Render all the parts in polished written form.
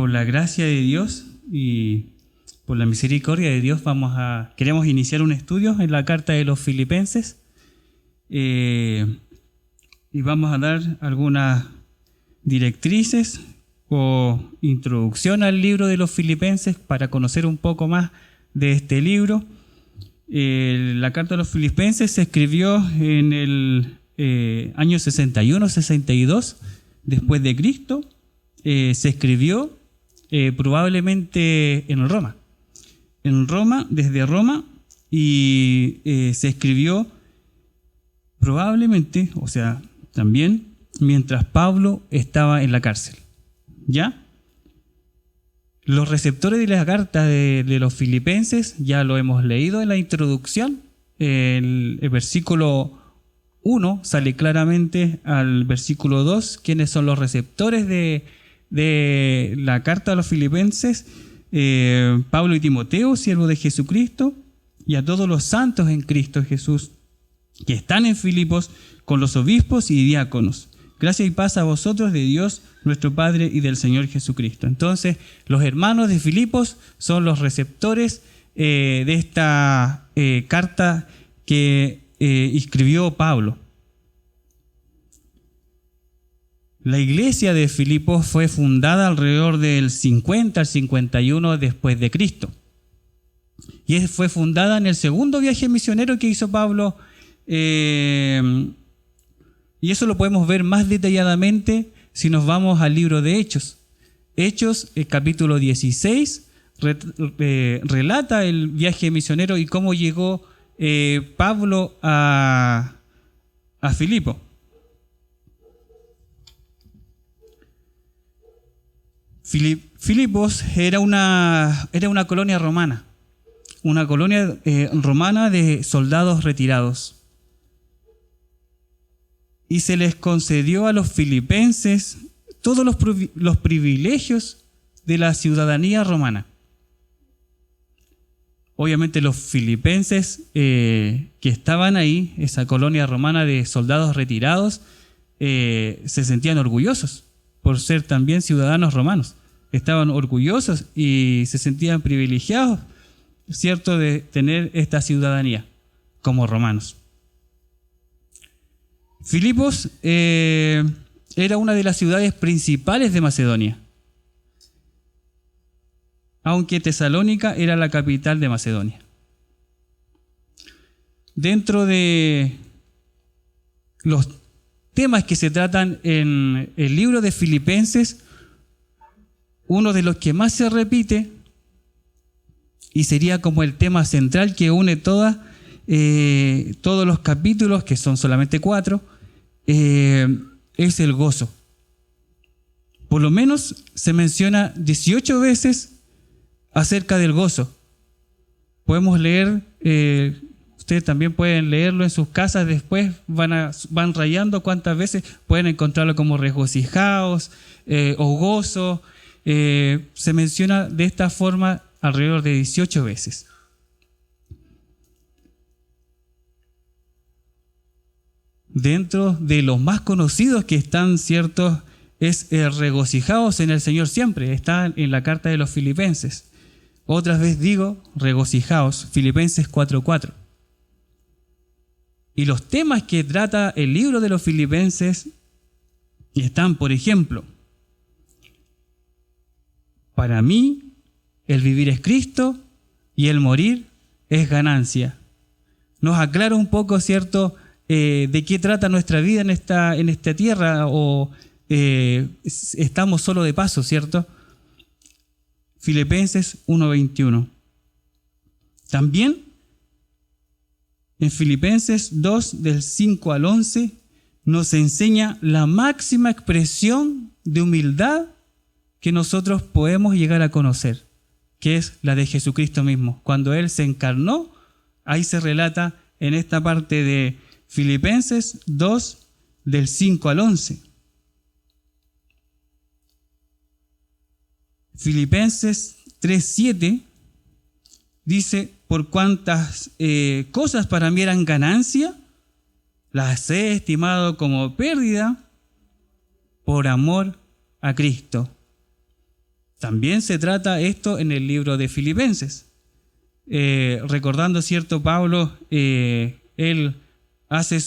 Por la gracia de Dios y por la misericordia de Dios queremos iniciar un estudio en la carta de los Filipenses y vamos a dar algunas directrices o introducción al libro de los Filipenses para conocer un poco más de este libro. La carta de los Filipenses se escribió en el año 61-62 después de Cristo. Se escribió probablemente en Roma, desde Roma, y se escribió probablemente, o sea, también mientras Pablo estaba en la cárcel. ¿Ya? Los receptores de la carta de los Filipenses ya lo hemos leído en la introducción. El versículo 1 sale claramente al versículo 2 quiénes son los receptores de la carta a los Filipenses: Pablo y Timoteo, siervos de Jesucristo, y a todos los santos en Cristo Jesús que están en Filipos, con los obispos y diáconos. Gracia y paz a vosotros de Dios nuestro Padre y del Señor Jesucristo. Entonces, los hermanos de Filipos son los receptores de esta carta que escribió Pablo. La iglesia de Filipos fue fundada alrededor del 50 al 51 después de Cristo. Y fue fundada en el segundo viaje misionero que hizo Pablo. Y eso lo podemos ver más detalladamente si nos vamos al libro de Hechos. Hechos, el capítulo 16, relata el viaje misionero y cómo llegó Pablo a Filipo. Filipos era una colonia romana, de soldados retirados. Y se les concedió a los filipenses todos los privilegios de la ciudadanía romana. Obviamente los filipenses que estaban ahí, esa colonia romana de soldados retirados, se sentían orgullosos por ser también ciudadanos romanos. Estaban orgullosos y se sentían privilegiados, ¿cierto?, de tener esta ciudadanía como romanos. Filipos era una de las ciudades principales de Macedonia, aunque Tesalónica era la capital de Macedonia. Dentro de los temas que se tratan en el libro de Filipenses, uno de los que más se repite y sería como el tema central que une todos los capítulos, que son solamente 4, es el gozo. Por lo menos se menciona 18 veces acerca del gozo. Podemos leer, ustedes también pueden leerlo en sus casas después, van rayando cuántas veces pueden encontrarlo como regocijaos o gozo. Se menciona de esta forma alrededor de 18 veces. Dentro de los más conocidos que están, ¿cierto?, es regocijaos en el Señor siempre. Está en la carta de los Filipenses. Otra vez digo, regocijaos, Filipenses 4:4. Y los temas que trata el libro de los Filipenses están, por ejemplo, para mí el vivir es Cristo y el morir es ganancia. Nos aclara un poco, ¿cierto?, de qué trata nuestra vida en esta tierra, o estamos solo de paso, ¿cierto? Filipenses 1:21. También en Filipenses 2, del 5 al 11, nos enseña la máxima expresión de humildad que nosotros podemos llegar a conocer, que es la de Jesucristo mismo. Cuando Él se encarnó, ahí se relata en esta parte de Filipenses 2, del 5 al 11. Filipenses 3:7 dice: por cuantas cosas para mí eran ganancia, las he estimado como pérdida por amor a Cristo. También se trata esto en el libro de Filipenses. Recordando, ¿cierto? Pablo, él hace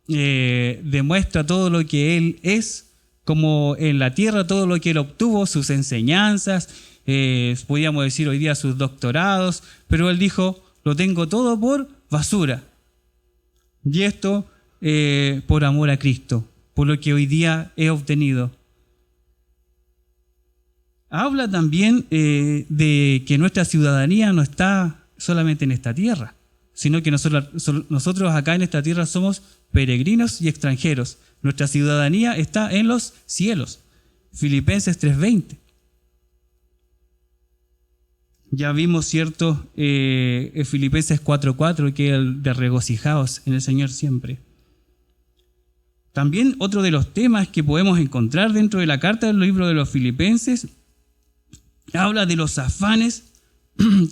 demuestra todo lo que él es, como en la tierra, todo lo que él obtuvo, sus enseñanzas, podríamos decir hoy día sus doctorados, pero él dijo, lo tengo todo por basura. Y esto por amor a Cristo, por lo que hoy día he obtenido. Habla también de que nuestra ciudadanía no está solamente en esta tierra, sino que nosotros acá en esta tierra somos peregrinos y extranjeros. Nuestra ciudadanía está en los cielos. Filipenses 3:20. Ya vimos, ¿cierto? Filipenses 4:4, que es el de regocijaos en el Señor siempre. También otro de los temas que podemos encontrar dentro de la carta del libro de los Filipenses habla de los afanes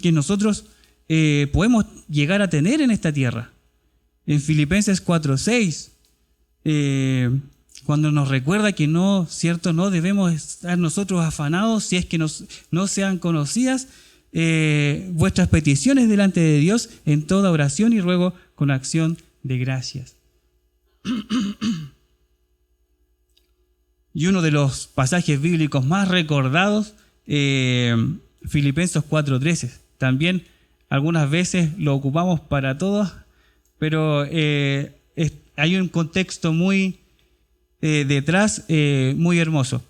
que nosotros podemos llegar a tener en esta tierra. En Filipenses 4:6, cuando nos recuerda que no, ¿cierto? No debemos estar nosotros afanados si es que no sean conocidas vuestras peticiones delante de Dios en toda oración y ruego con acción de gracias. Y uno de los pasajes bíblicos más recordados, Filipenses 4:13. También algunas veces lo ocupamos para todos, pero hay un contexto muy detrás, muy hermoso,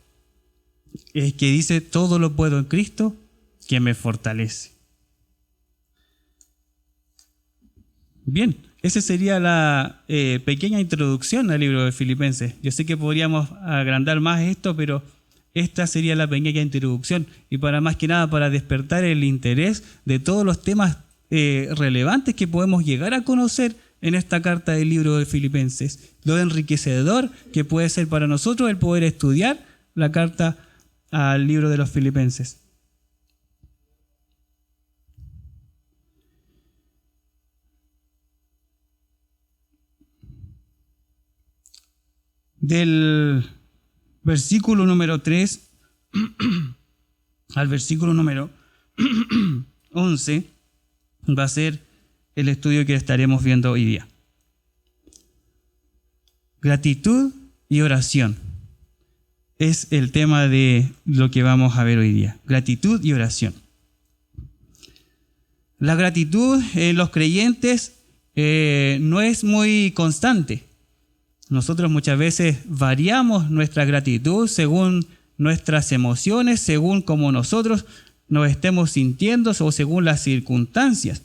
que dice, todo lo puedo en Cristo que me fortalece. Bien, esa sería la pequeña introducción al libro de Filipenses. Yo sé que podríamos agrandar más esto, pero esta sería la pequeña introducción, y para más que nada para despertar el interés de todos los temas relevantes que podemos llegar a conocer en esta carta del libro de Filipenses. Lo enriquecedor que puede ser para nosotros el poder estudiar la carta al libro de los Filipenses. Del versículo número 3 al versículo número 11 va a ser el estudio que estaremos viendo hoy día. Gratitud y oración es el tema de lo que vamos a ver hoy día. Gratitud y oración. La gratitud en los creyentes no es muy constante. Nosotros muchas veces variamos nuestra gratitud según nuestras emociones, según cómo nosotros nos estemos sintiendo o según las circunstancias.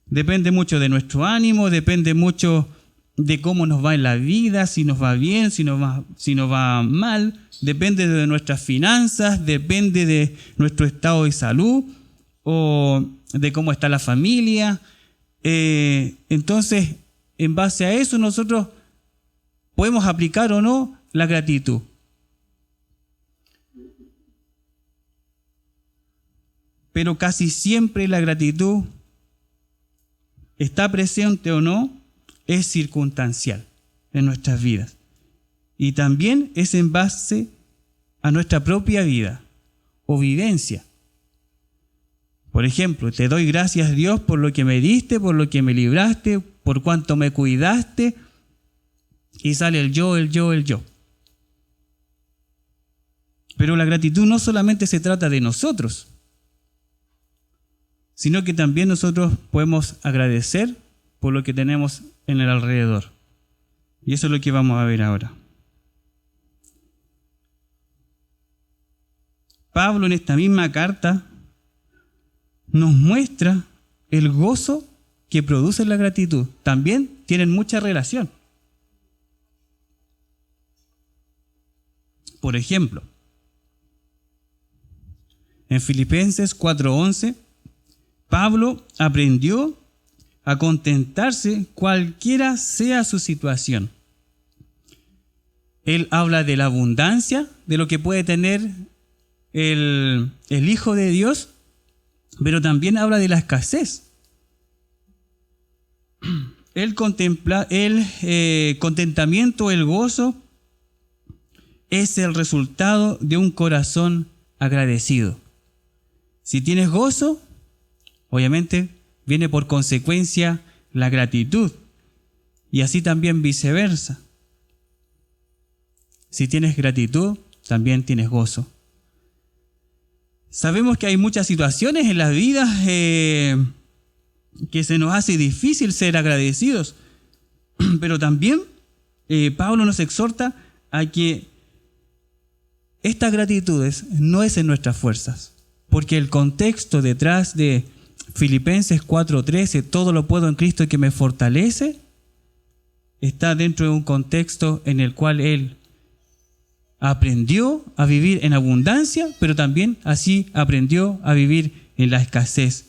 Depende mucho de nuestro ánimo, depende mucho de cómo nos va en la vida, si nos va bien, si nos va mal, depende de nuestras finanzas, depende de nuestro estado de salud o de cómo está la familia. Entonces, en base a eso nosotros podemos aplicar o no la gratitud. Pero casi siempre la gratitud, está presente o no, es circunstancial en nuestras vidas. Y también es en base a nuestra propia vida o vivencia. Por ejemplo, te doy gracias, Dios, por lo que me diste, por lo que me libraste, por cuánto me cuidaste. Y sale el yo. Pero la gratitud no solamente se trata de nosotros, sino que también nosotros podemos agradecer por lo que tenemos en el alrededor. Y eso es lo que vamos a ver ahora. Pablo en esta misma carta nos muestra el gozo que produce la gratitud. También tienen mucha relación. Por ejemplo, en Filipenses 4:11, Pablo aprendió a contentarse cualquiera sea su situación. Él habla de la abundancia, de lo que puede tener el Hijo de Dios, pero también habla de la escasez. El contentamiento, el gozo, es el resultado de un corazón agradecido. Si tienes gozo, obviamente viene por consecuencia la gratitud. Y así también viceversa. Si tienes gratitud, también tienes gozo. Sabemos que hay muchas situaciones en la vida que se nos hace difícil ser agradecidos. Pero también Pablo nos exhorta a que estas gratitudes no es en nuestras fuerzas. Porque el contexto detrás de Filipenses 4:13, todo lo puedo en Cristo que me fortalece, está dentro de un contexto en el cual él aprendió a vivir en abundancia, pero también así aprendió a vivir en la escasez.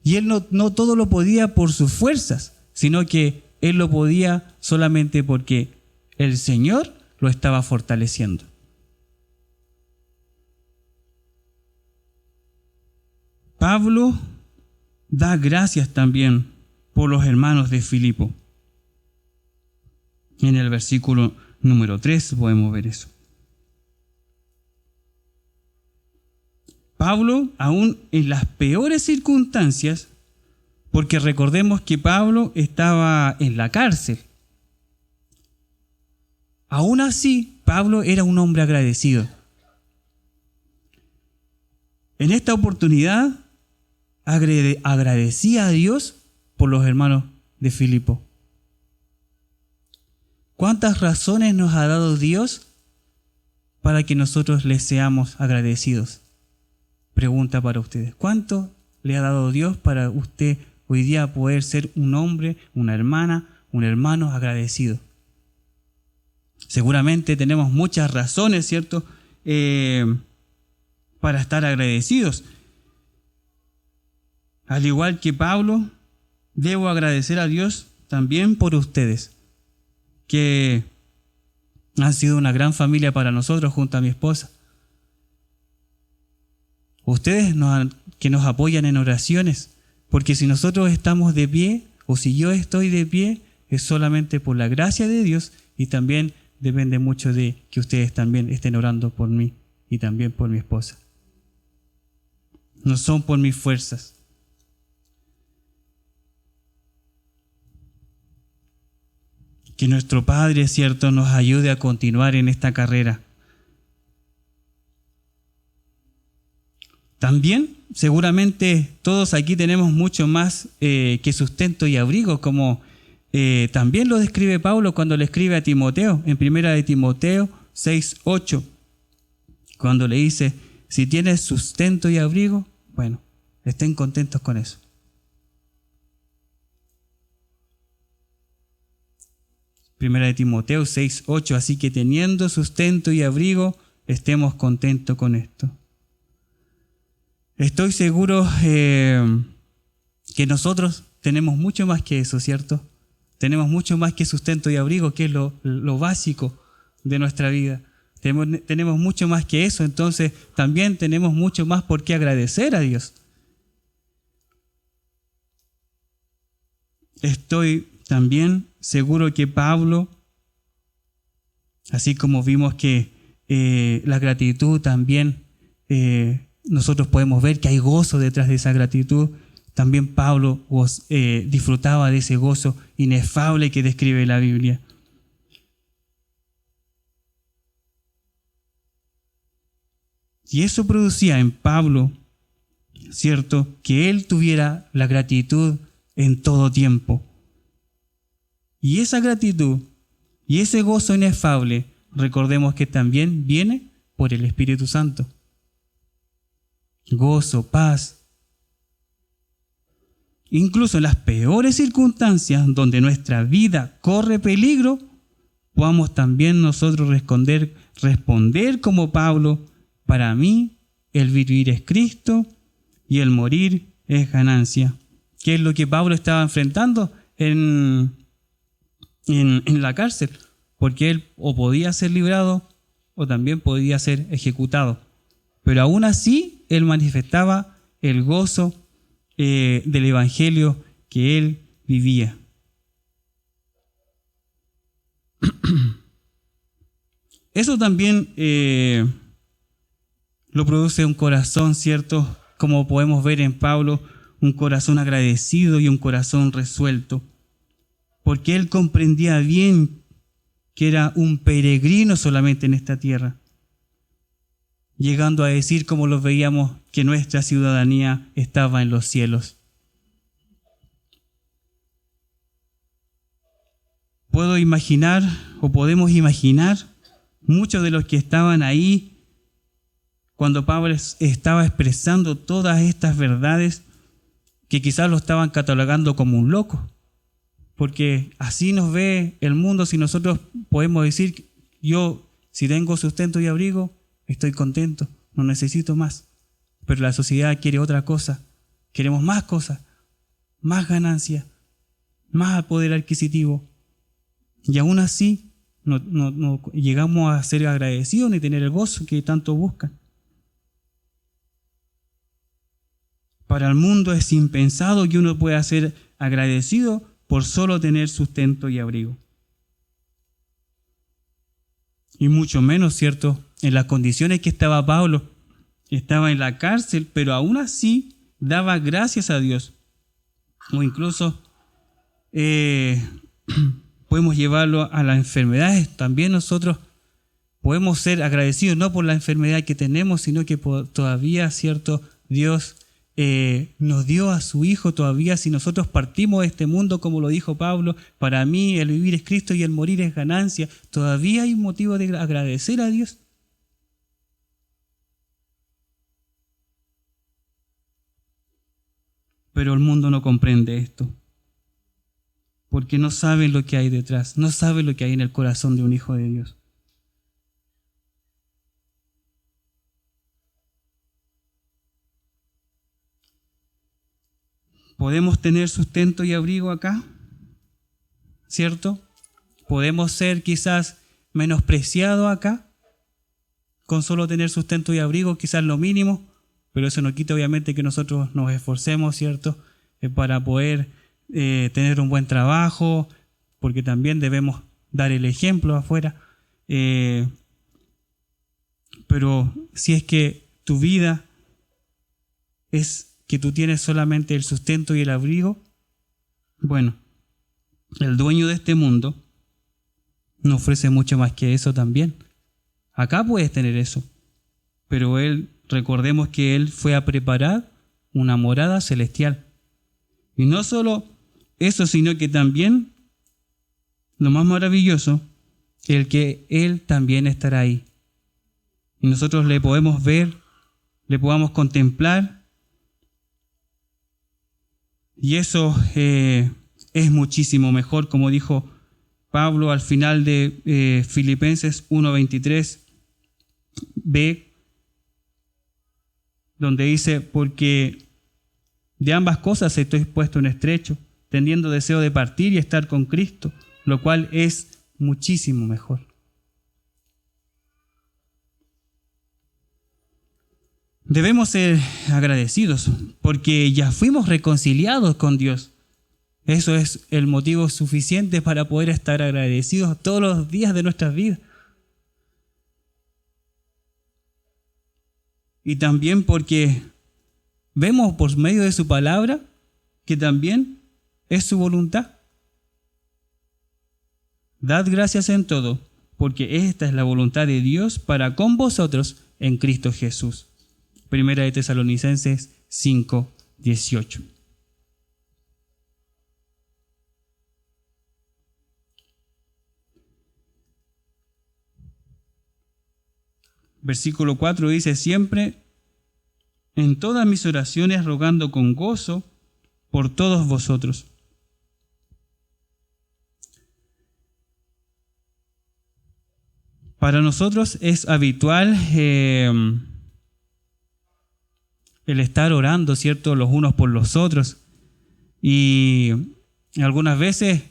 Y él no todo lo podía por sus fuerzas, sino que él lo podía solamente porque el Señor lo estaba fortaleciendo. Pablo da gracias también por los hermanos de Filipo. En el versículo número 3 podemos ver eso. Pablo, aún en las peores circunstancias, porque recordemos que Pablo estaba en la cárcel. Aún así, Pablo era un hombre agradecido. En esta oportunidad, agradecía a Dios por los hermanos de Filipo. ¿Cuántas razones nos ha dado Dios para que nosotros les seamos agradecidos? Pregunta para ustedes. ¿Cuánto le ha dado Dios para usted hoy día poder ser un hombre, una hermana, un hermano agradecido? Seguramente tenemos muchas razones, ¿cierto? Para estar agradecidos. Al igual que Pablo, debo agradecer a Dios también por ustedes, que han sido una gran familia para nosotros junto a mi esposa. Ustedes que nos apoyan en oraciones, porque si nosotros estamos de pie, o si yo estoy de pie, es solamente por la gracia de Dios y también depende mucho de que ustedes también estén orando por mí y también por mi esposa. No son por mis fuerzas. Que nuestro Padre, cierto, nos ayude a continuar en esta carrera. También, seguramente, todos aquí tenemos mucho más que sustento y abrigo, como también lo describe Pablo cuando le escribe a Timoteo, en 1 de Timoteo 6:8, cuando le dice, si tienes sustento y abrigo, bueno, estén contentos con eso. Primera de Timoteo 6:8, así que teniendo sustento y abrigo, estemos contentos con esto. Estoy seguro que nosotros tenemos mucho más que eso, ¿cierto? Tenemos mucho más que sustento y abrigo, que es lo básico de nuestra vida. Tenemos mucho más que eso, entonces también tenemos mucho más por qué agradecer a Dios. Estoy también seguro que Pablo, así como vimos que la gratitud también, nosotros podemos ver que hay gozo detrás de esa gratitud. También Pablo disfrutaba de ese gozo inefable que describe la Biblia. Y eso producía en Pablo, ¿cierto?, que él tuviera la gratitud en todo tiempo. Y esa gratitud y ese gozo inefable, recordemos que también viene por el Espíritu Santo. Gozo, paz. Incluso en las peores circunstancias donde nuestra vida corre peligro, podamos también nosotros responder como Pablo, para mí el vivir es Cristo y el morir es ganancia. ¿Qué es lo que Pablo estaba enfrentando en la cárcel? Porque él o podía ser librado o también podía ser ejecutado. Pero aún así, él manifestaba el gozo del Evangelio que él vivía. Eso también lo produce un corazón, ¿cierto? Como podemos ver en Pablo, un corazón agradecido y un corazón resuelto, porque él comprendía bien que era un peregrino solamente en esta tierra, llegando a decir, como lo veíamos, que nuestra ciudadanía estaba en los cielos. Puedo imaginar, o podemos imaginar, muchos de los que estaban ahí cuando Pablo estaba expresando todas estas verdades, que quizás lo estaban catalogando como un loco, porque así nos ve el mundo. Si nosotros podemos decir, yo si tengo sustento y abrigo, estoy contento, no necesito más. Pero la sociedad quiere otra cosa, queremos más cosas, más ganancia, más poder adquisitivo. Y aún así no llegamos a ser agradecidos ni tener el gozo que tanto buscan. Para el mundo es impensado que uno pueda ser agradecido por solo tener sustento y abrigo. Y mucho menos, ¿cierto? En las condiciones que estaba Pablo, estaba en la cárcel, pero aún así daba gracias a Dios. O incluso podemos llevarlo a las enfermedades. También nosotros podemos ser agradecidos no por la enfermedad que tenemos, sino que todavía, ¿cierto? Dios nos dio a su Hijo todavía. Si nosotros partimos de este mundo, como lo dijo Pablo, para mí el vivir es Cristo y el morir es ganancia, todavía hay motivo de agradecer a Dios. Pero el mundo no comprende esto, porque no sabe lo que hay detrás, no sabe lo que hay en el corazón de un hijo de Dios. Podemos tener sustento y abrigo acá, ¿cierto? Podemos ser quizás menospreciados acá, con solo tener sustento y abrigo, quizás lo mínimo, pero eso no quita obviamente que nosotros nos esforcemos, ¿cierto? Para poder tener un buen trabajo, porque también debemos dar el ejemplo afuera. Pero si es que tu vida es que tú tienes solamente el sustento y el abrigo, bueno, el dueño de este mundo nos ofrece mucho más que eso también. Acá puedes tener eso, pero recordemos que Él fue a preparar una morada celestial. Y no solo eso, sino que también, lo más maravilloso, el que Él también estará ahí. Y nosotros le podemos ver, le podamos contemplar. Y eso es muchísimo mejor, como dijo Pablo al final de Filipenses 1:23b, donde dice, porque de ambas cosas estoy puesto en estrecho, teniendo deseo de partir y estar con Cristo, lo cual es muchísimo mejor. Debemos ser agradecidos porque ya fuimos reconciliados con Dios. Eso es el motivo suficiente para poder estar agradecidos todos los días de nuestras vidas. Y también porque vemos por medio de su palabra que también es su voluntad. Dad gracias en todo, porque esta es la voluntad de Dios para con vosotros en Cristo Jesús. Primera de Tesalonicenses 5:18. Versículo 4 dice, siempre en todas mis oraciones rogando con gozo por todos vosotros. Para nosotros es habitual el estar orando, ¿cierto?, los unos por los otros. Y algunas veces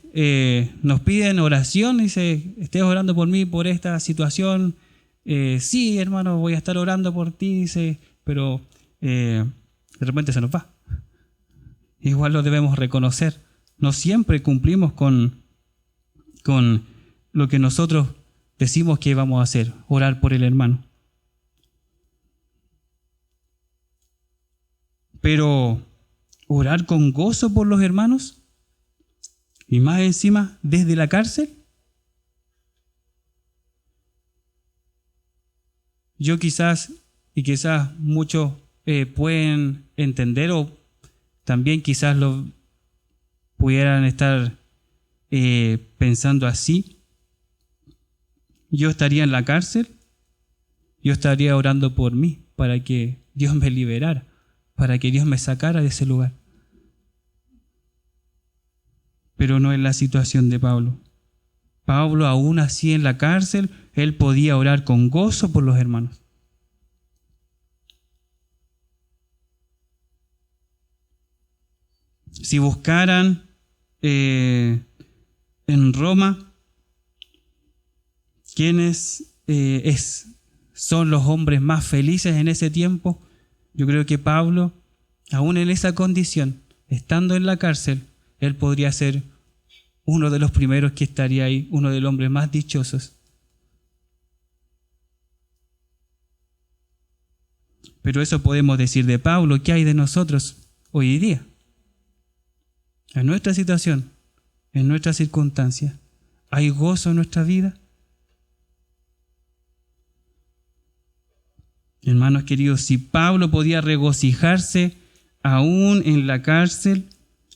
nos piden oración, dice, estés orando por mí, por esta situación. Sí, hermano, voy a estar orando por ti, dice, pero de repente se nos va. Igual lo debemos reconocer. No siempre cumplimos con lo que nosotros decimos que vamos a hacer, orar por el hermano. Pero orar con gozo por los hermanos, y más encima desde la cárcel. Yo quizás muchos pueden entender, o también quizás lo pudieran estar pensando así. Yo estaría en la cárcel, yo estaría orando por mí, para que Dios me liberara, para que Dios me sacara de ese lugar. Pero no es la situación de Pablo. Pablo, aún así en la cárcel, él podía orar con gozo por los hermanos. Si buscaran en Roma quiénes son los hombres más felices en ese tiempo, yo creo que Pablo, aún en esa condición, estando en la cárcel, él podría ser uno de los primeros que estaría ahí, uno de los hombres más dichosos. Pero eso podemos decir de Pablo. ¿Qué hay de nosotros hoy día? En nuestra situación, en nuestras circunstancias, ¿hay gozo en nuestra vida? Hermanos queridos, si Pablo podía regocijarse aún en la cárcel,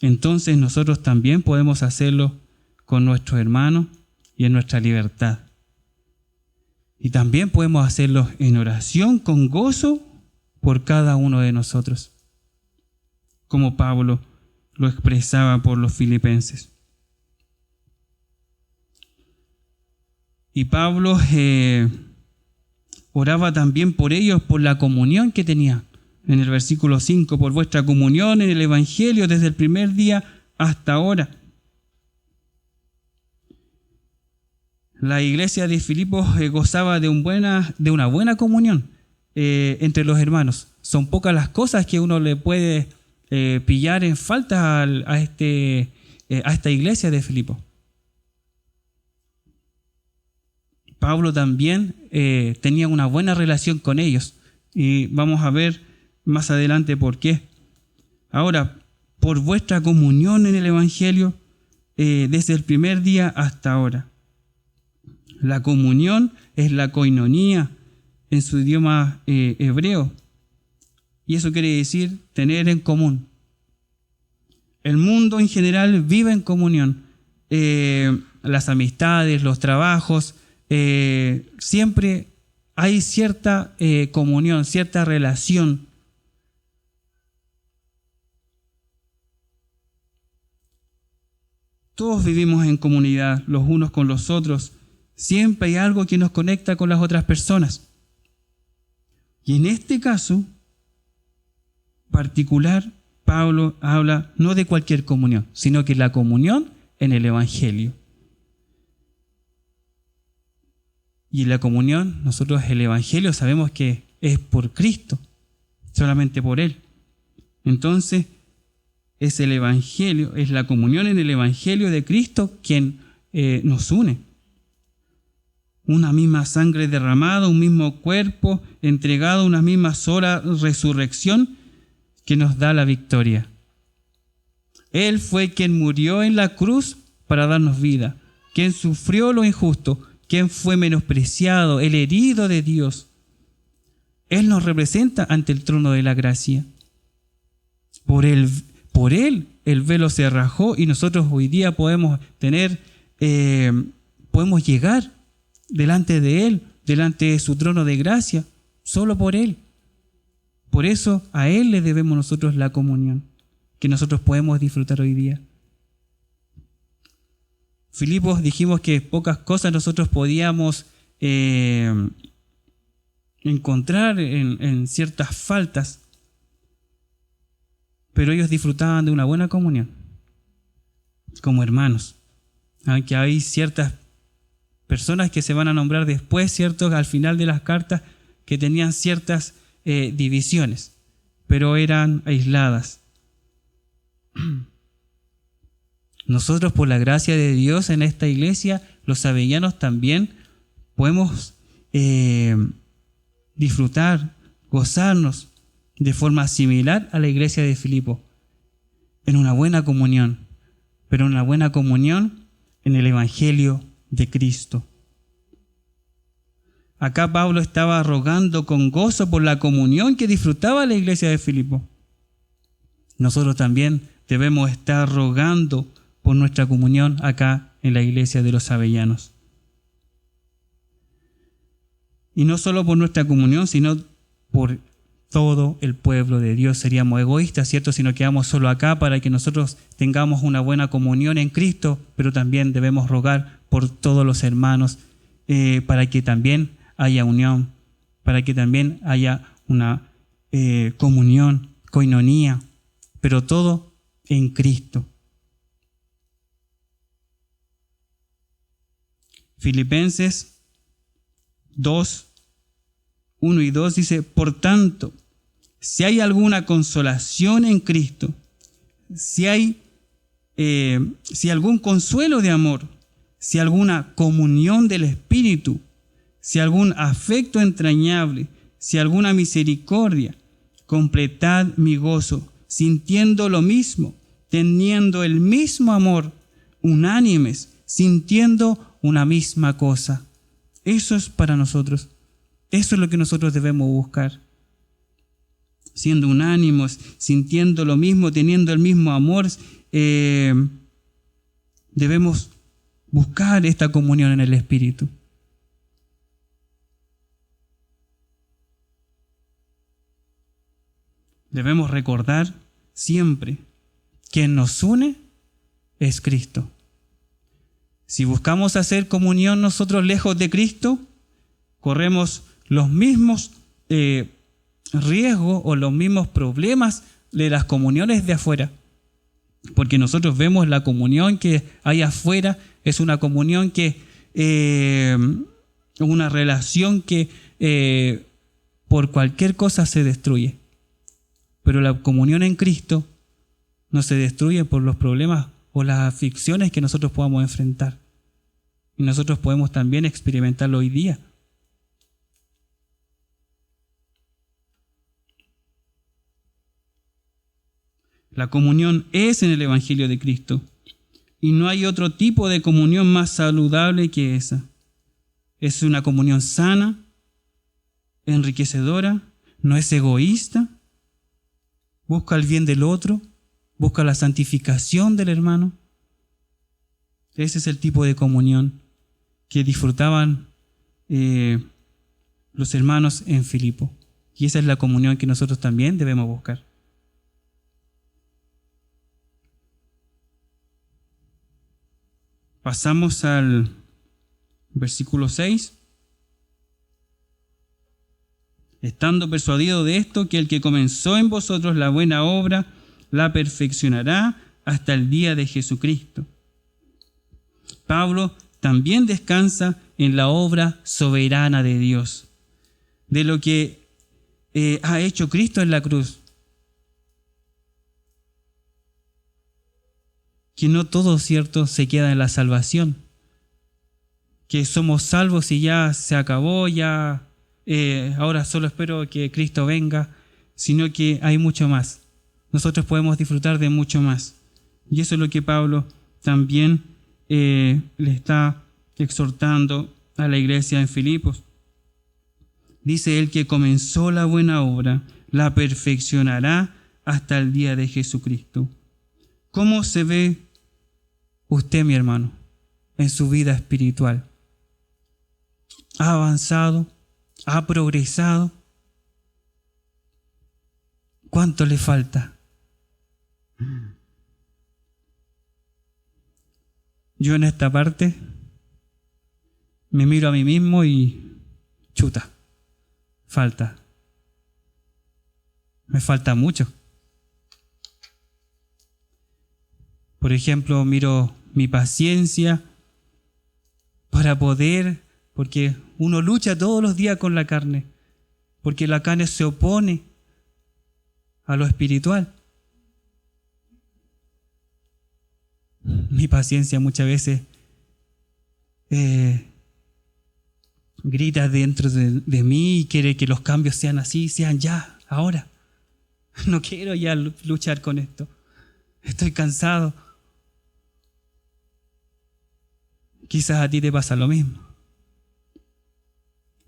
entonces nosotros también podemos hacerlo con nuestros hermanos y en nuestra libertad. Y también podemos hacerlo en oración con gozo por cada uno de nosotros, como Pablo lo expresaba por los filipenses. Y Pablo oraba también por ellos, por la comunión que tenía. En el versículo 5, por vuestra comunión en el Evangelio desde el primer día hasta ahora. La iglesia de Filipos gozaba de una buena comunión entre los hermanos. Son pocas las cosas que uno le puede pillar en falta a esta iglesia de Filipos. Pablo también tenía una buena relación con ellos, y vamos a ver más adelante por qué. Ahora, por vuestra comunión en el Evangelio desde el primer día hasta ahora. La comunión es la koinonía en su idioma hebreo, y eso quiere decir tener en común. El mundo en general vive en comunión. Las amistades, los trabajos, siempre hay cierta comunión, cierta relación. Todos vivimos en comunidad, los unos con los otros. Siempre hay algo que nos conecta con las otras personas. Y en este caso particular, Pablo habla no de cualquier comunión, sino que la comunión en el Evangelio. Y la comunión, nosotros el Evangelio sabemos que es por Cristo, solamente por Él. Entonces, es el Evangelio, es la comunión en el Evangelio de Cristo quien nos une. Una misma sangre derramada, un mismo cuerpo entregado, una misma sola resurrección que nos da la victoria. Él fue quien murió en la cruz para darnos vida, quien sufrió lo injusto, quien fue menospreciado, el herido de Dios. Él nos representa ante el trono de la gracia. Por él el velo se rajó, y nosotros hoy día podemos llegar delante de Él, delante de su trono de gracia, solo por Él. Por eso a Él le debemos nosotros la comunión que nosotros podemos disfrutar hoy día. Filipos, dijimos que pocas cosas nosotros podíamos encontrar en ciertas faltas, pero ellos disfrutaban de una buena comunión como hermanos. Aunque hay ciertas personas que se van a nombrar después, ¿cierto?, al final de las cartas, que tenían ciertas divisiones, pero eran aisladas. Nosotros, por la gracia de Dios en esta iglesia, los avellanos también podemos disfrutar, gozarnos de forma similar a la iglesia de Filipo, en una buena comunión, pero una buena comunión en el Evangelio de Cristo. Acá Pablo estaba rogando con gozo por la comunión que disfrutaba la iglesia de Filipo. Nosotros también debemos estar rogando por nuestra comunión acá en la iglesia de los Avellanos. Y no solo por nuestra comunión, sino por todo el pueblo de Dios. Seríamos egoístas, ¿cierto? Si nos quedamos solo acá para que nosotros tengamos una buena comunión en Cristo, pero también debemos rogar por todos los hermanos para que también haya unión, para que también haya una comunión, coinonía, pero todo en Cristo. Filipenses 2, 1 y 2 dice: por tanto, si hay alguna consolación en Cristo, si hay algún consuelo de amor, si alguna comunión del Espíritu, si algún afecto entrañable, si alguna misericordia, completad mi gozo, sintiendo lo mismo, teniendo el mismo amor, unánimes, sintiendo una misma cosa. Eso es para nosotros. Eso es lo que nosotros debemos buscar. Siendo unánimes, sintiendo lo mismo, teniendo el mismo amor, debemos buscar esta comunión en el Espíritu. Debemos recordar siempre que quien nos une es Cristo. Si buscamos hacer comunión nosotros lejos de Cristo, corremos los mismos riesgos o los mismos problemas de las comuniones de afuera. Porque nosotros vemos la comunión que hay afuera, es una comunión que una relación que por cualquier cosa se destruye. Pero la comunión en Cristo no se destruye por los problemas o las aflicciones que nosotros podamos enfrentar. Y nosotros podemos también experimentarlo hoy día. La comunión es en el Evangelio de Cristo. Y no hay otro tipo de comunión más saludable que esa. Es una comunión sana, enriquecedora, no es egoísta, busca el bien del otro, busca la santificación del hermano. Ese es el tipo de comunión que disfrutaban los hermanos en Filipo. Y esa es la comunión que nosotros también debemos buscar. Pasamos al versículo 6. Estando persuadido de esto, que el que comenzó en vosotros la buena obra, la perfeccionará hasta el día de Jesucristo. Pablo también descansa en la obra soberana de Dios, de lo que ha hecho Cristo en la cruz. Que no todo, ¿cierto?, se queda en la salvación. Que somos salvos y ya se acabó, ya ahora solo espero que Cristo venga, sino que hay mucho más. Nosotros podemos disfrutar de mucho más. Y eso es lo que Pablo también le está exhortando a la iglesia en Filipos. Dice él que comenzó la buena obra, la perfeccionará hasta el día de Jesucristo. ¿Cómo se ve usted, mi hermano, en su vida espiritual? ¿Ha avanzado? ¿Ha progresado? ¿Cuánto le falta? Yo en esta parte me miro a mí mismo y chuta, falta. Me falta mucho. Por ejemplo, miro mi paciencia para poder, porque uno lucha todos los días con la carne, porque la carne se opone a lo espiritual. Mi paciencia muchas veces grita dentro de mí y quiere que los cambios sean así, sean ya, ahora. No quiero ya luchar con esto. Estoy cansado. Quizás a ti te pasa lo mismo.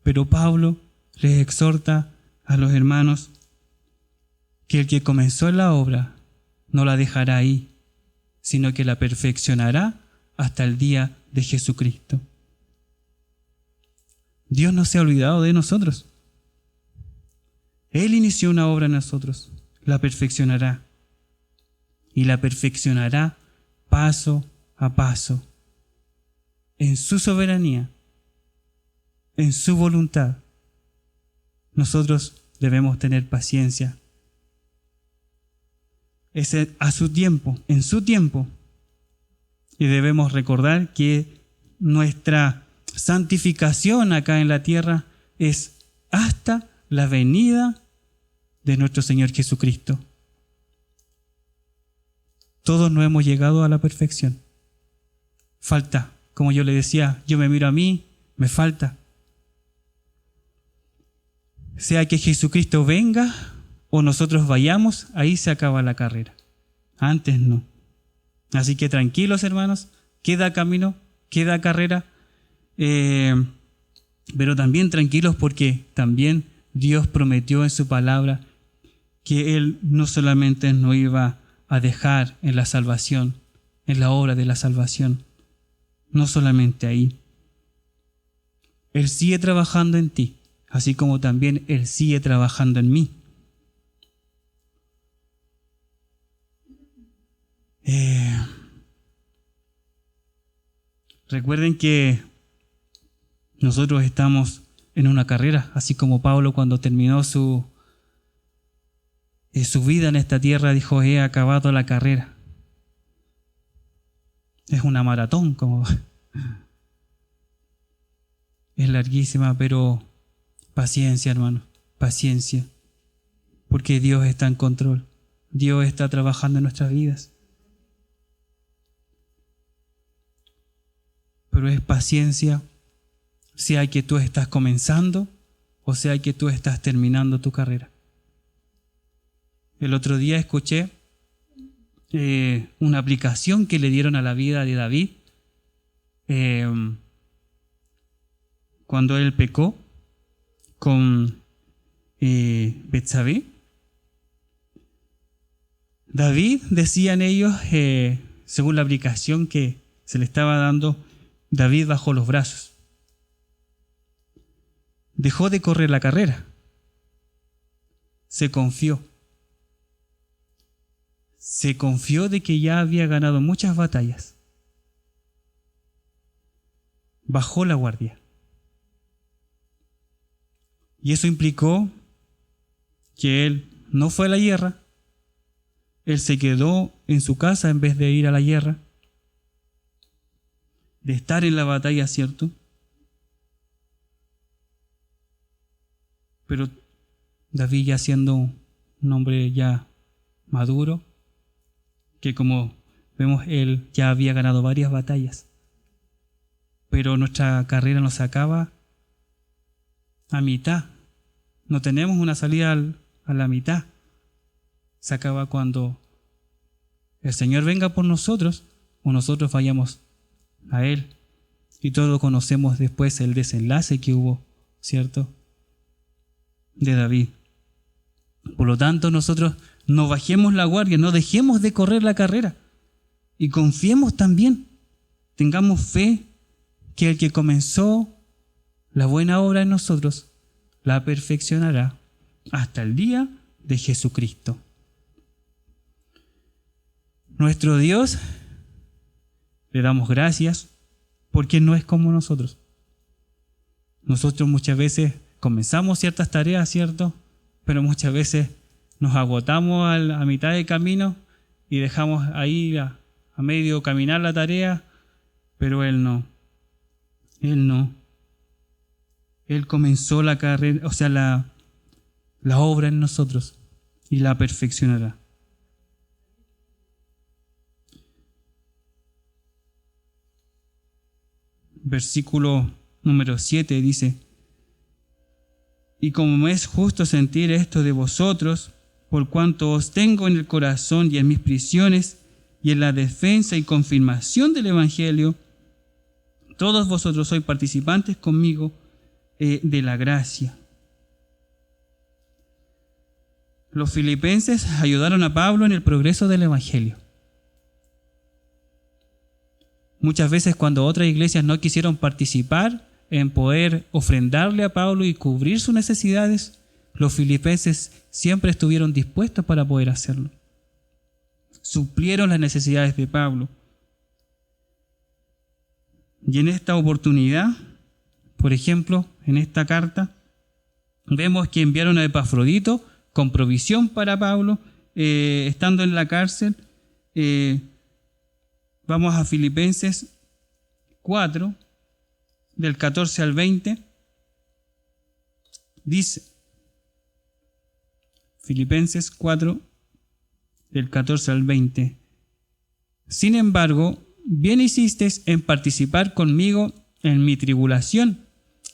Pero Pablo les exhorta a los hermanos que el que comenzó la obra no la dejará ahí, sino que la perfeccionará hasta el día de Jesucristo. Dios no se ha olvidado de nosotros. Él inició una obra en nosotros, la perfeccionará. Y la perfeccionará paso a paso, en su soberanía, en su voluntad. Nosotros debemos tener paciencia. Es a su tiempo, en su tiempo. Y debemos recordar que nuestra santificación acá en la tierra es hasta la venida de nuestro Señor Jesucristo. Todos no hemos llegado a la perfección. Falta. Como yo le decía, yo me miro a mí, me falta. Sea que Jesucristo venga o nosotros vayamos, ahí se acaba la carrera. Antes no. Así que tranquilos, hermanos, queda camino, queda carrera, pero también tranquilos porque también Dios prometió en su palabra que Él no solamente nos iba a dejar en la salvación, en la obra de la salvación, no solamente ahí. Él sigue trabajando en ti, así como también Él sigue trabajando en mí. Recuerden que nosotros estamos en una carrera, así como Pablo cuando terminó su vida en esta tierra dijo: he acabado la carrera. Es una maratón, como es larguísima, pero paciencia, hermano, paciencia, porque Dios está en control. Dios está trabajando en nuestras vidas. Pero es paciencia, sea que tú estás comenzando o sea que tú estás terminando tu carrera. El otro día escuché una aplicación que le dieron a la vida de David cuando él pecó con Betsabé. David, decían ellos, según la aplicación que se le estaba dando, David bajó los brazos. Dejó de correr la carrera. Se confió. Se confió de que ya había ganado muchas batallas. Bajó la guardia. Y eso implicó que él no fue a la guerra. Él se quedó en su casa en vez de ir a la guerra, de estar en la batalla, ¿cierto? Pero David, ya siendo un hombre ya maduro, que como vemos él ya había ganado varias batallas, pero nuestra carrera no se acaba a mitad. No tenemos una salida a la mitad. Se acaba cuando el Señor venga por nosotros o nosotros vayamos a Él. Y todos conocemos después el desenlace que hubo, ¿cierto?, de David. Por lo tanto, nosotros no bajemos la guardia, no dejemos de correr la carrera y confiemos también, tengamos fe que el que comenzó la buena obra en nosotros la perfeccionará hasta el día de Jesucristo. Nuestro Dios, le damos gracias porque no es como nosotros. Nosotros muchas veces comenzamos ciertas tareas, ¿cierto? Pero muchas veces nos agotamos a mitad de camino y dejamos ahí a medio caminar la tarea, pero Él no. Él no. Él comenzó la carrera, o sea, la obra en nosotros y la perfeccionará. Versículo número 7 dice: y como me es justo sentir esto de vosotros, por cuanto os tengo en el corazón y en mis prisiones y en la defensa y confirmación del Evangelio, todos vosotros sois participantes conmigo de la gracia. Los filipenses ayudaron a Pablo en el progreso del Evangelio. Muchas veces cuando otras iglesias no quisieron participar en poder ofrendarle a Pablo y cubrir sus necesidades, los filipenses siempre estuvieron dispuestos para poder hacerlo. Suplieron las necesidades de Pablo. Y en esta oportunidad, por ejemplo, en esta carta, vemos que enviaron a Epafrodito con provisión para Pablo, estando en la cárcel. Vamos a Filipenses 4, del 14 al 20. Dice, Filipenses 4, del 14 al 20. Sin embargo, bien hicisteis en participar conmigo en mi tribulación.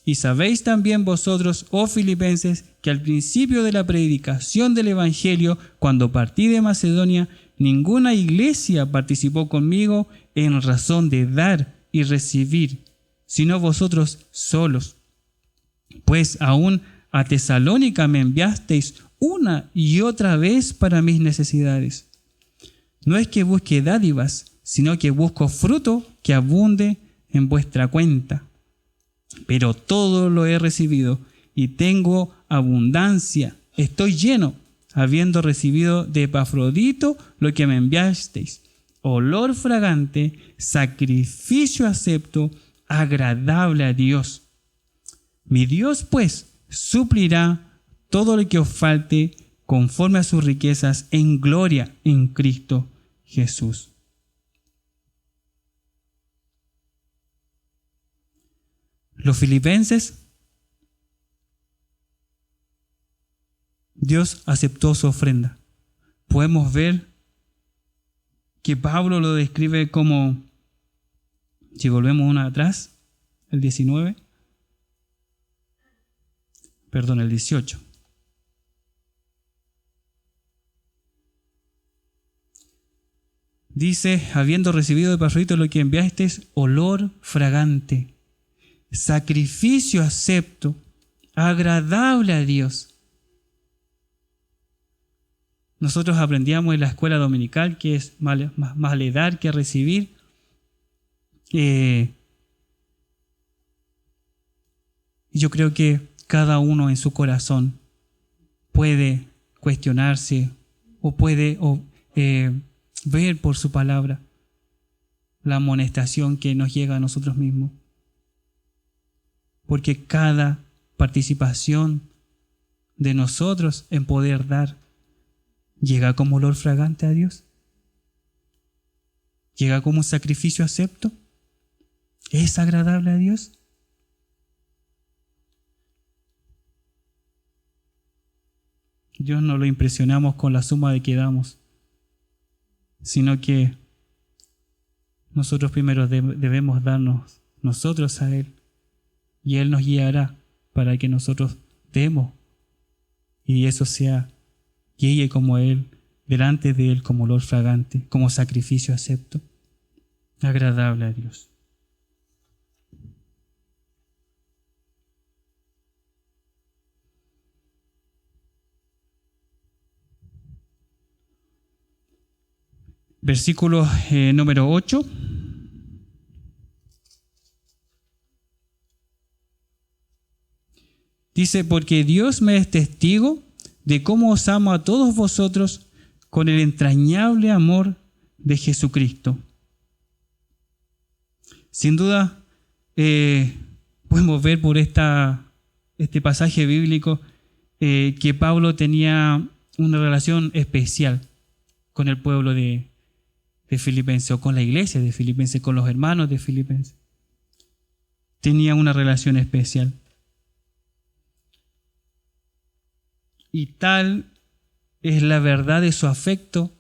Y sabéis también vosotros, oh filipenses, que al principio de la predicación del Evangelio, cuando partí de Macedonia, ninguna iglesia participó conmigo en razón de dar y recibir, sino vosotros solos. Pues aún a Tesalónica me enviasteis una y otra vez para mis necesidades. No es que busque dádivas, sino que busco fruto que abunde en vuestra cuenta. Pero todo lo he recibido y tengo abundancia. Estoy lleno, habiendo recibido de Epafrodito lo que me enviasteis, olor fragante, sacrificio acepto, agradable a Dios. Mi Dios, pues, suplirá todo lo que os falte conforme a sus riquezas en gloria en Cristo Jesús. Los filipenses, Dios aceptó su ofrenda. Podemos ver que Pablo lo describe como, si volvemos una atrás, el 19, perdón, el 18. Dice, habiendo recibido de Epafrodito lo que enviasteis, olor fragante, sacrificio acepto, agradable a Dios. Nosotros aprendíamos en la escuela dominical que es más le dar que recibir. Yo creo que cada uno en su corazón puede cuestionarse o puede ver por su palabra la amonestación que nos llega a nosotros mismos. Porque cada participación de nosotros en poder dar llega como olor fragante a Dios. Llega como un sacrificio acepto. ¿Es agradable a Dios? Dios no lo impresionamos con la suma de que damos, sino que nosotros primero debemos darnos nosotros a Él. Y Él nos guiará para que nosotros demos y eso sea, llegue como Él, delante de Él como olor fragante, como sacrificio acepto, agradable a Dios. Versículo número 8. Dice, porque Dios me es testigo de cómo os amo a todos vosotros con el entrañable amor de Jesucristo. Sin duda, podemos ver por este pasaje bíblico que Pablo tenía una relación especial con el pueblo de Filipenses, o con la iglesia de Filipenses, con los hermanos de Filipenses. Tenía una relación especial. Y tal es la verdad de su afecto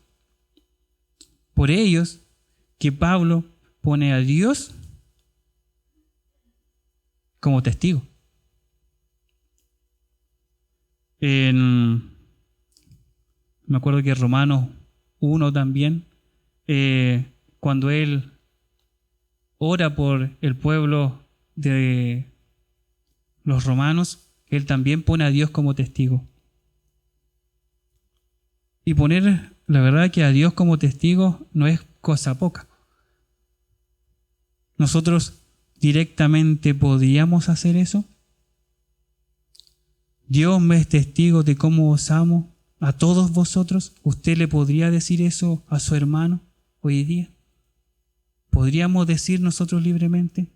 por ellos que Pablo pone a Dios como testigo. Me acuerdo que Romanos 1 también, cuando él ora por el pueblo de los romanos, él también pone a Dios como testigo. Y poner, la verdad, que a Dios como testigo no es cosa poca. ¿Nosotros directamente podríamos hacer eso? Dios me es testigo de cómo os amo a todos vosotros. ¿Usted le podría decir eso a su hermano hoy día? ¿Podríamos decir nosotros libremente: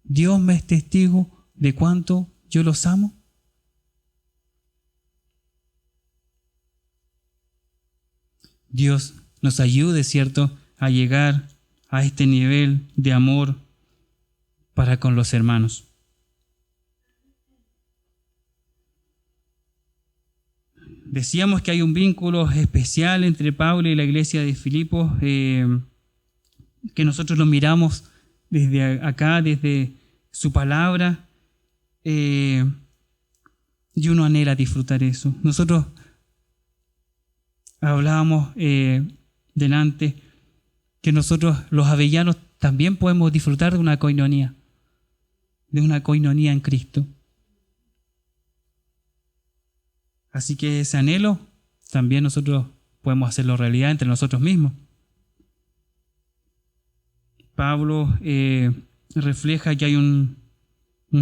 Dios me es testigo de cuánto yo los amo? Dios nos ayude, ¿cierto?, a llegar a este nivel de amor para con los hermanos. Decíamos que hay un vínculo especial entre Pablo y la iglesia de Filipos, que nosotros lo miramos desde acá, desde su palabra, y uno anhela disfrutar eso. Nosotros hablábamos delante que nosotros los avellanos también podemos disfrutar de una coinonía en Cristo. Así que ese anhelo también nosotros podemos hacerlo realidad entre nosotros mismos. Pablo refleja que hay un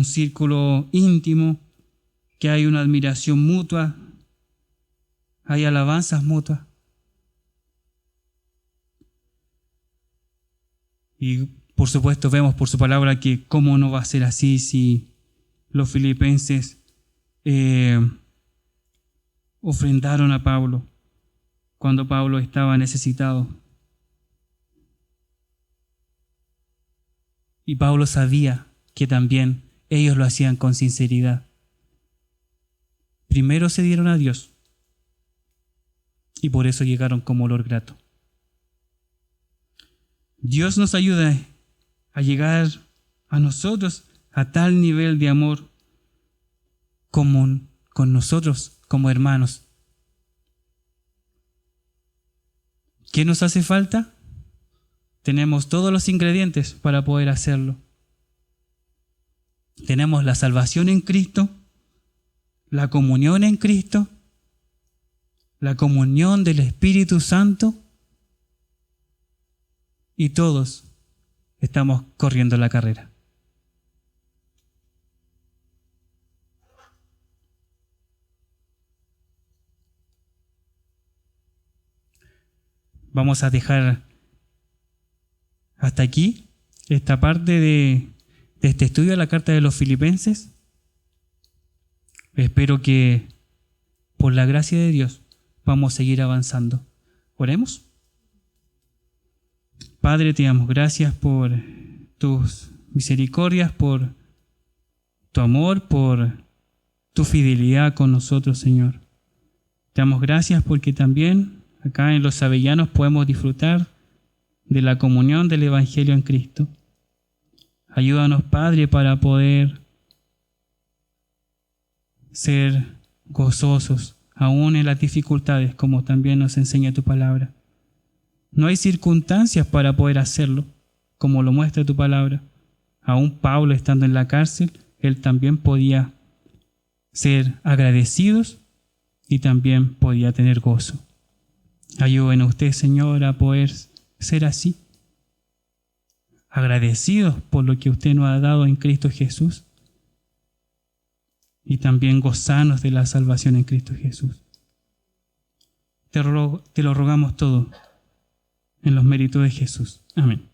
círculo íntimo, que hay una admiración mutua, hay alabanzas mutuas. Y por supuesto vemos por su palabra que cómo no va a ser así si los filipenses ofrendaron a Pablo cuando Pablo estaba necesitado. Y Pablo sabía que también ellos lo hacían con sinceridad. Primero se dieron a Dios y por eso llegaron como olor grato. Dios nos ayuda a llegar a nosotros a tal nivel de amor común con nosotros como hermanos. ¿Qué nos hace falta? Tenemos todos los ingredientes para poder hacerlo. Tenemos la salvación en Cristo, la comunión en Cristo, la comunión del Espíritu Santo, y todos estamos corriendo la carrera. Vamos a dejar hasta aquí esta parte de este estudio de la carta de los Filipenses. Espero que por la gracia de Dios vamos a seguir avanzando. Oremos. Padre, te damos gracias por tus misericordias, por tu amor, por tu fidelidad con nosotros, Señor. Te damos gracias porque también acá en Los Avellanos podemos disfrutar de la comunión del Evangelio en Cristo. Ayúdanos, Padre, para poder ser gozosos aún en las dificultades, como también nos enseña tu palabra. No hay circunstancias para poder hacerlo, como lo muestra tu palabra. Aún Pablo, estando en la cárcel, él también podía ser agradecidos y también podía tener gozo. Ayúdenos usted, Señor, a poder ser así, agradecidos por lo que usted nos ha dado en Cristo Jesús y también gozarnos de la salvación en Cristo Jesús. Te lo rogamos todo en los méritos de Jesús. Amén.